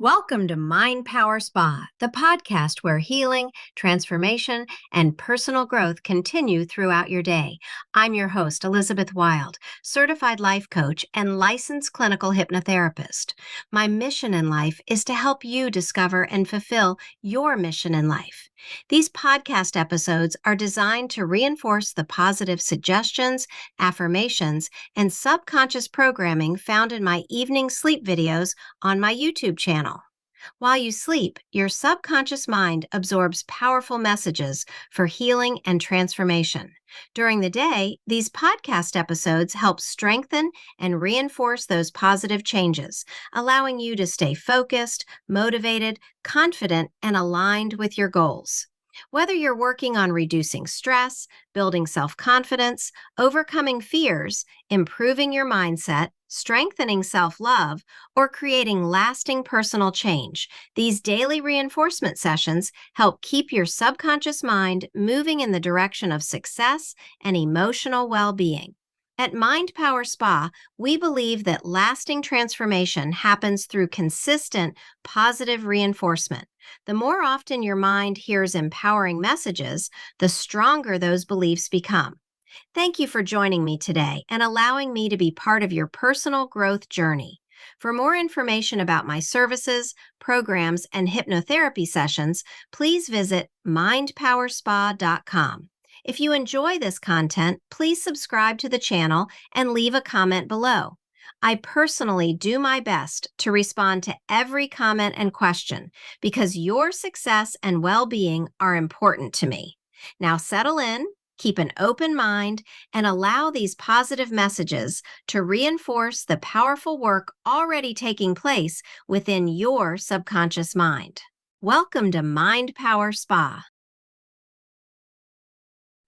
Welcome to Mind Power Spa, the podcast where healing, transformation, and personal growth continue throughout your day. I'm your host, Elizabeth Wylde, certified life coach and licensed clinical hypnotherapist. My mission in life is to help you discover and fulfill your mission in life. These podcast episodes are designed to reinforce the positive suggestions, affirmations, and subconscious programming found in my evening sleep videos on my YouTube channel. While you sleep, your subconscious mind absorbs powerful messages for healing and transformation. During the day, these podcast episodes help strengthen and reinforce those positive changes, allowing you to stay focused, motivated, confident, and aligned with your goals. Whether you're working on reducing stress, building self-confidence, overcoming fears, improving your mindset, strengthening self-love, or creating lasting personal change, these daily reinforcement sessions help keep your subconscious mind moving in the direction of success and emotional well-being. At Mind Power Spa, we believe that lasting transformation happens through consistent, positive reinforcement. The more often your mind hears empowering messages, the stronger those beliefs become. Thank you for joining me today and allowing me to be part of your personal growth journey. For more information about my services, programs, and hypnotherapy sessions, please visit mindpowerspa.com. If you enjoy this content, please subscribe to the channel and leave a comment below. I personally do my best to respond to every comment and question because your success and well-being are important to me. Now settle in, keep an open mind, and allow these positive messages to reinforce the powerful work already taking place within your subconscious mind. Welcome to Mind Power Spa.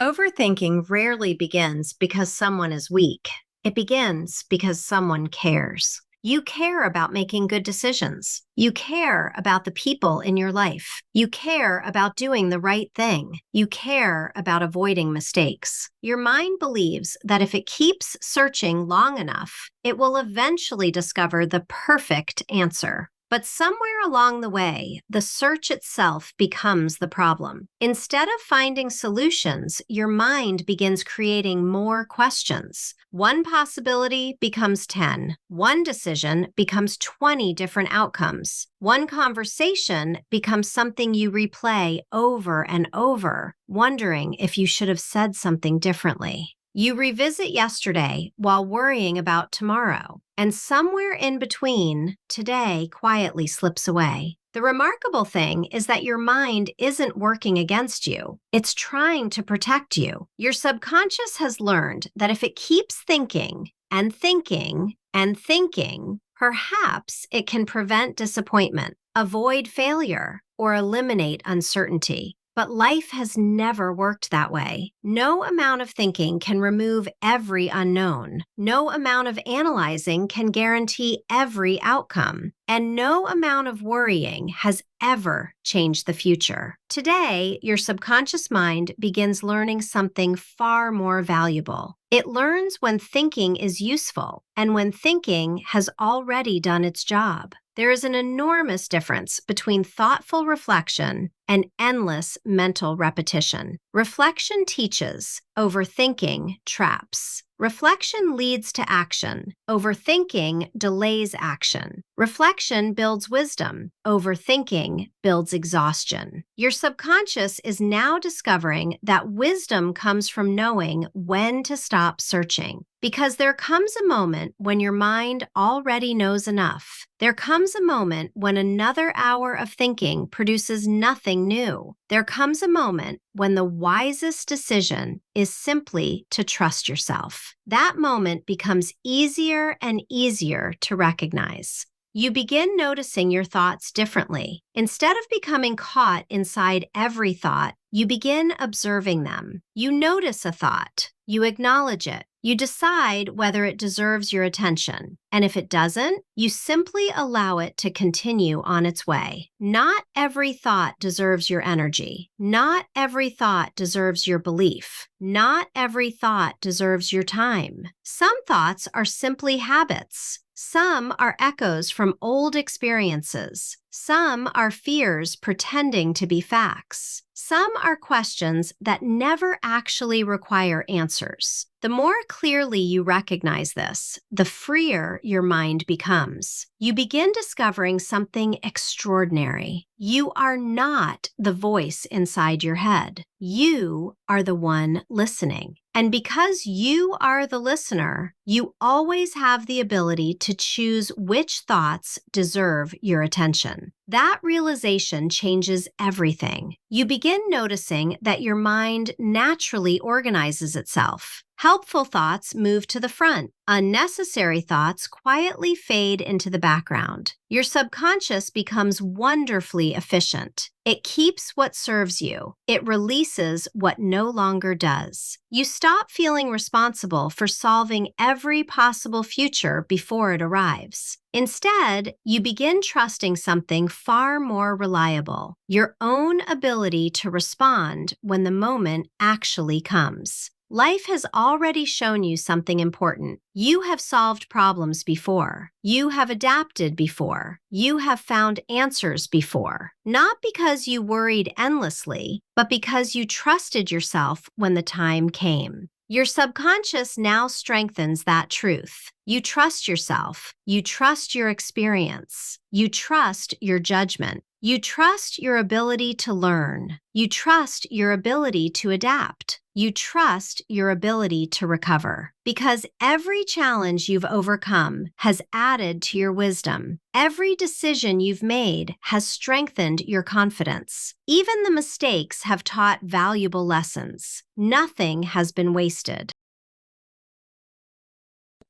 Overthinking rarely begins because someone is weak. It begins because someone cares. You care about making good decisions. You care about the people in your life. You care about doing the right thing. You care about avoiding mistakes. Your mind believes that if it keeps searching long enough, it will eventually discover the perfect answer. But somewhere along the way, the search itself becomes the problem. Instead of finding solutions, your mind begins creating more questions. One possibility becomes 10. One decision becomes 20 different outcomes. One conversation becomes something you replay over and over, wondering if you should have said something differently. You revisit yesterday while worrying about tomorrow, and somewhere in between, today quietly slips away. The remarkable thing is that your mind isn't working against you. It's trying to protect you. Your subconscious has learned that if it keeps thinking and thinking and thinking, perhaps it can prevent disappointment, avoid failure, or eliminate uncertainty. But life has never worked that way. No amount of thinking can remove every unknown. No amount of analyzing can guarantee every outcome. And no amount of worrying has ever changed the future. Today, your subconscious mind begins learning something far more valuable. It learns when thinking is useful and when thinking has already done its job. There is an enormous difference between thoughtful reflection and endless mental repetition. Reflection teaches, overthinking traps. Reflection leads to action. Overthinking delays action. Reflection builds wisdom. Overthinking builds exhaustion. Your subconscious is now discovering that wisdom comes from knowing when to stop searching. Because there comes a moment when your mind already knows enough. There comes a moment when another hour of thinking produces nothing new. There comes a moment when the wisest decision is simply to trust yourself. That moment becomes easier and easier to recognize. You begin noticing your thoughts differently. Instead of becoming caught inside every thought, you begin observing them. You notice a thought. You acknowledge it. You decide whether it deserves your attention. And if it doesn't, you simply allow it to continue on its way. Not every thought deserves your energy. Not every thought deserves your belief. Not every thought deserves your time. Some thoughts are simply habits. Some are echoes from old experiences. Some are fears pretending to be facts. Some are questions that never actually require answers. The more clearly you recognize this, the freer your mind becomes. You begin discovering something extraordinary. You are not the voice inside your head. You are the one listening. And because you are the listener, you always have the ability to choose which thoughts deserve your attention. That realization changes everything. You begin noticing that your mind naturally organizes itself. Helpful thoughts move to the front. Unnecessary thoughts quietly fade into the background. Your subconscious becomes wonderfully efficient. It keeps what serves you. It releases what no longer does. You stop feeling responsible for solving every possible future before it arrives. Instead, you begin trusting something far more reliable, your own ability to respond when the moment actually comes. Life has already shown you something important. You have solved problems before. You have adapted before. You have found answers before. Not because you worried endlessly, but because you trusted yourself when the time came. Your subconscious now strengthens that truth. You trust yourself. You trust your experience. You trust your judgment. You trust your ability to learn. You trust your ability to adapt. You trust your ability to recover. Because every challenge you've overcome has added to your wisdom. Every decision you've made has strengthened your confidence. Even the mistakes have taught valuable lessons. Nothing has been wasted.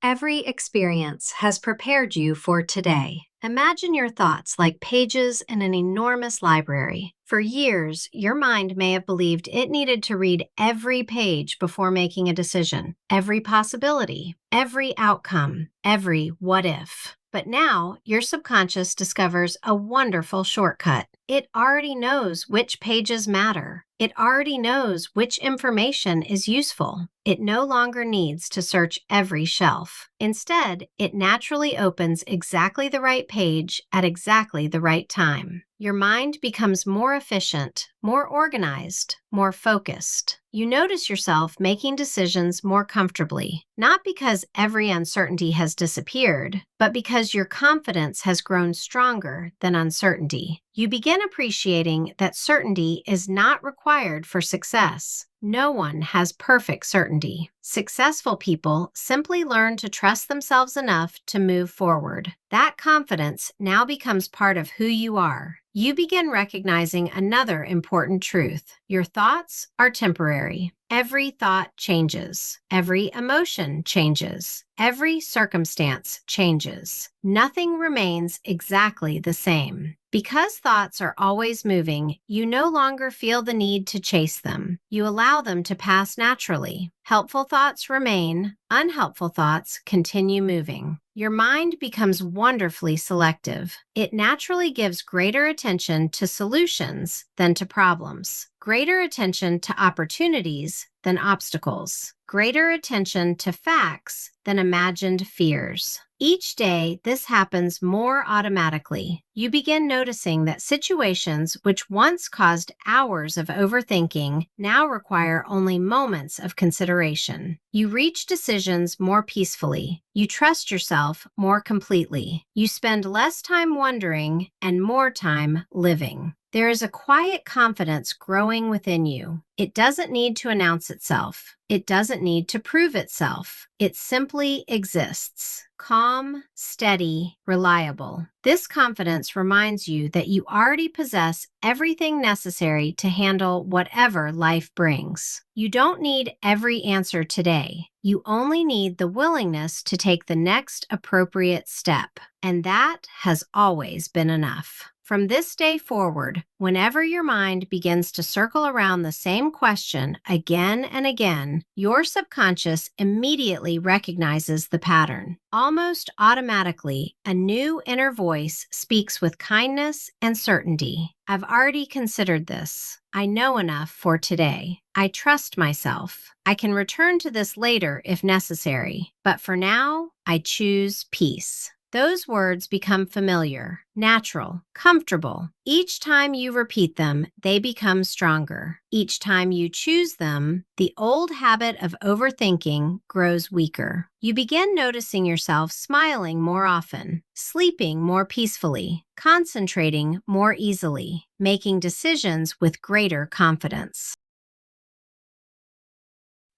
Every experience has prepared you for today. Imagine your thoughts like pages in an enormous library. For years, your mind may have believed it needed to read every page before making a decision, every possibility, every outcome, every what if. But now, your subconscious discovers a wonderful shortcut. It already knows which pages matter. It already knows which information is useful. It no longer needs to search every shelf. Instead, it naturally opens exactly the right page at exactly the right time. Your mind becomes more efficient, more organized, more focused. You notice yourself making decisions more comfortably, not because every uncertainty has disappeared, but because your confidence has grown stronger than uncertainty. You begin appreciating that certainty is not required for success. No one has perfect certainty. Successful people simply learn to trust themselves enough to move forward. That confidence now becomes part of who you are. You begin recognizing another important truth. Your thoughts are temporary. Every thought changes. Every emotion changes. Every circumstance changes. Nothing remains exactly the same. Because thoughts are always moving, you no longer feel the need to chase them. You allow them to pass naturally. Helpful thoughts remain. Unhelpful thoughts continue moving. Your mind becomes wonderfully selective. It naturally gives greater attention to solutions than to problems, greater attention to opportunities than obstacles, greater attention to facts than imagined fears. Each day, this happens more automatically. You begin noticing that situations which once caused hours of overthinking now require only moments of consideration. You reach decisions more peacefully. You trust yourself more completely. You spend less time wondering and more time living. There is a quiet confidence growing within you. It doesn't need to announce itself. It doesn't need to prove itself. It simply exists. Calm, steady, reliable. This confidence reminds you that you already possess everything necessary to handle whatever life brings. You don't need every answer today. You only need the willingness to take the next appropriate step. And that has always been enough. From this day forward, whenever your mind begins to circle around the same question again and again, your subconscious immediately recognizes the pattern. Almost automatically, a new inner voice speaks with kindness and certainty. I've already considered this. I know enough for today. I trust myself. I can return to this later if necessary, but for now, I choose peace. Those words become familiar, natural, comfortable. Each time you repeat them, they become stronger. Each time you choose them, the old habit of overthinking grows weaker. You begin noticing yourself smiling more often, sleeping more peacefully, concentrating more easily, making decisions with greater confidence.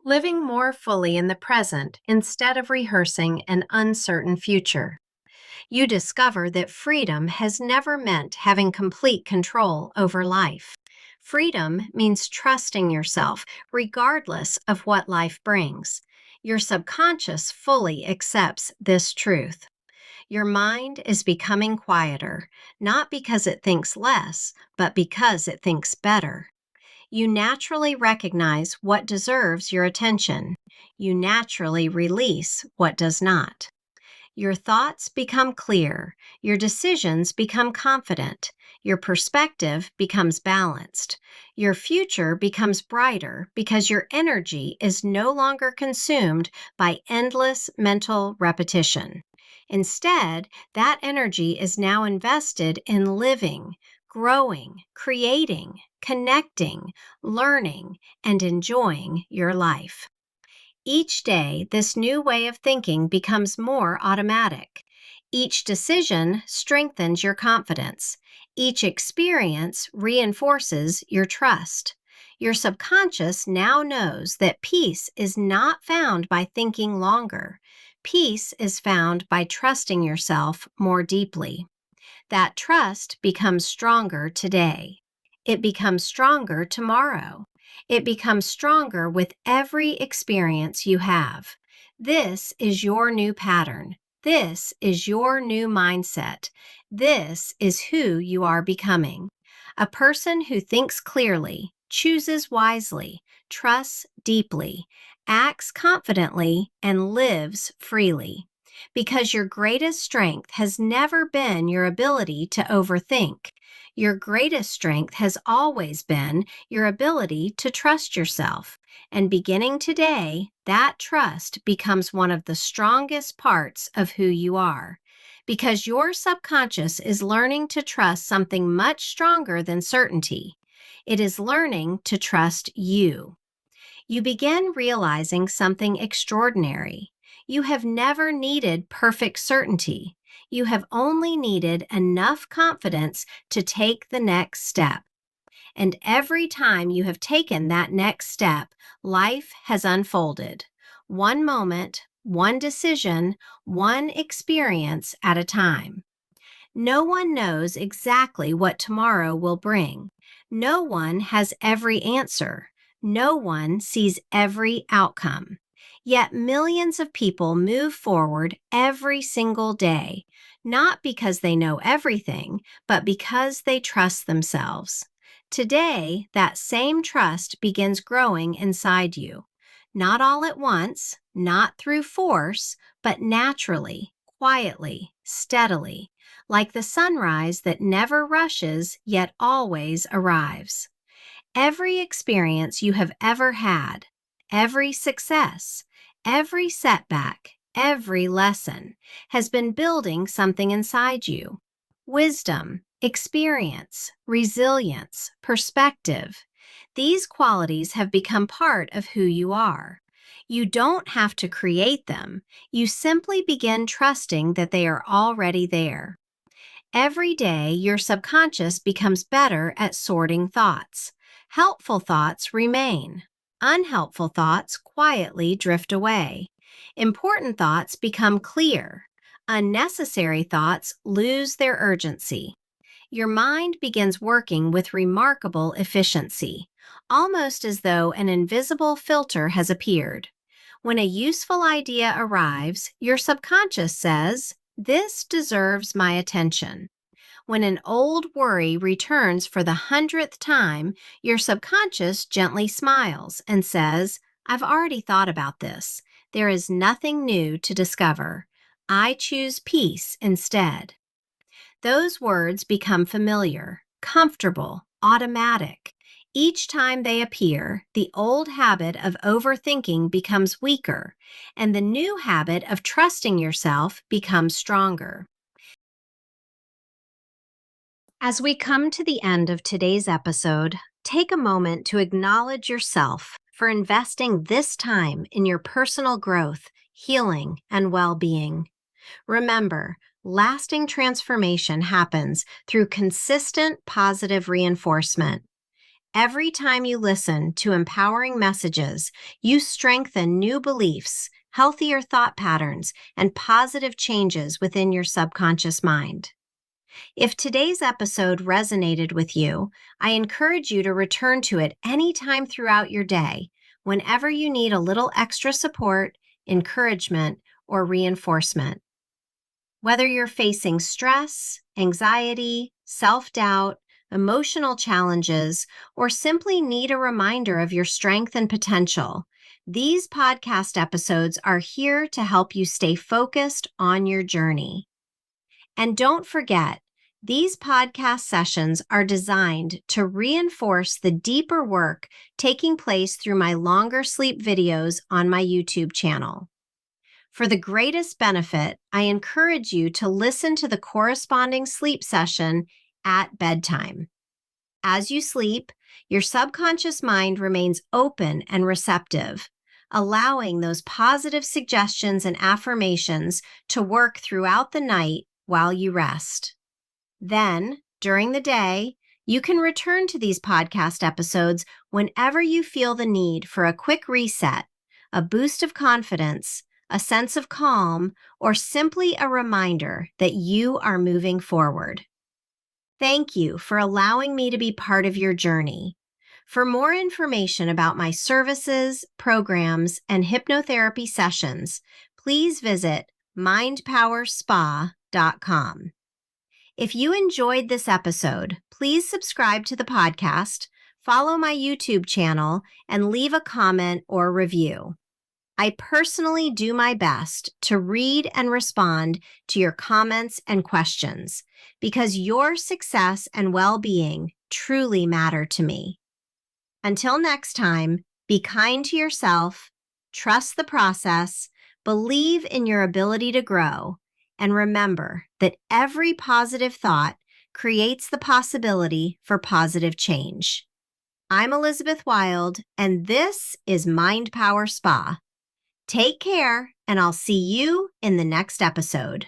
Living more fully in the present instead of rehearsing an uncertain future. You discover that freedom has never meant having complete control over life. Freedom means trusting yourself regardless of what life brings. Your subconscious fully accepts this truth. Your mind is becoming quieter, not because it thinks less, but because it thinks better. You naturally recognize what deserves your attention. You naturally release what does not. Your thoughts become clear, your decisions become confident, your perspective becomes balanced, your future becomes brighter because your energy is no longer consumed by endless mental repetition. Instead, that energy is now invested in living, growing, creating, connecting, learning, and enjoying your life. Each day, this new way of thinking becomes more automatic. Each decision strengthens your confidence. Each experience reinforces your trust. Your subconscious now knows that peace is not found by thinking longer. Peace is found by trusting yourself more deeply. That trust becomes stronger today. It becomes stronger tomorrow. It becomes stronger with every experience you have. This is your new pattern. This is your new mindset. This is who you are becoming. A person who thinks clearly, chooses wisely, trusts deeply, acts confidently, and lives freely. Because your greatest strength has never been your ability to overthink. Your greatest strength has always been your ability to trust yourself. And beginning today, that trust becomes one of the strongest parts of who you are. Because your subconscious is learning to trust something much stronger than certainty. It is learning to trust you. You begin realizing something extraordinary. You have never needed perfect certainty. You have only needed enough confidence to take the next step. And every time you have taken that next step, life has unfolded. One moment, one decision, one experience at a time. No one knows exactly what tomorrow will bring. No one has every answer. No one sees every outcome. Yet millions of people move forward every single day, not because they know everything, but because they trust themselves. Today, that same trust begins growing inside you. Not all at once, not through force, but naturally, quietly, steadily, like the sunrise that never rushes yet always arrives. Every experience you have ever had, every success, every setback, every lesson has been building something inside you. Wisdom, experience, resilience, perspective. These qualities have become part of who you are. You don't have to create them. You simply begin trusting that they are already there. Every day, your subconscious becomes better at sorting thoughts. Helpful thoughts remain. Unhelpful thoughts quietly drift away. Important thoughts become clear. Unnecessary thoughts lose their urgency. Your mind begins working with remarkable efficiency, almost as though an invisible filter has appeared. When a useful idea arrives, your subconscious says, "This deserves my attention." When an old worry returns for the 100th time, your subconscious gently smiles and says, "I've already thought about this. There is nothing new to discover. I choose peace instead." Those words become familiar, comfortable, automatic. Each time they appear, the old habit of overthinking becomes weaker, and the new habit of trusting yourself becomes stronger. As we come to the end of today's episode, take a moment to acknowledge yourself for investing this time in your personal growth, healing, and well being. Remember, lasting transformation happens through consistent positive reinforcement. Every time you listen to empowering messages, you strengthen new beliefs, healthier thought patterns, and positive changes within your subconscious mind. If today's episode resonated with you, I encourage you to return to it anytime throughout your day, whenever you need a little extra support, encouragement, or reinforcement. Whether you're facing stress, anxiety, self-doubt, emotional challenges, or simply need a reminder of your strength and potential, these podcast episodes are here to help you stay focused on your journey. And don't forget, these podcast sessions are designed to reinforce the deeper work taking place through my longer sleep videos on my YouTube channel. For the greatest benefit, I encourage you to listen to the corresponding sleep session at bedtime. As you sleep, your subconscious mind remains open and receptive, allowing those positive suggestions and affirmations to work throughout the night while you rest. Then, during the day, you can return to these podcast episodes whenever you feel the need for a quick reset, a boost of confidence, a sense of calm, or simply a reminder that you are moving forward. Thank you for allowing me to be part of your journey. For more information about my services, programs, and hypnotherapy sessions, please visit mindpowerspa.com. If you enjoyed this episode, please subscribe to the podcast, follow my YouTube channel, and leave a comment or review. I personally do my best to read and respond to your comments and questions because your success and well-being truly matter to me. Until next time, be kind to yourself, trust the process, believe in your ability to grow, and remember that every positive thought creates the possibility for positive change. I'm Elizabeth Wylde, and this is Mind Power Spa. Take care, and I'll see you in the next episode.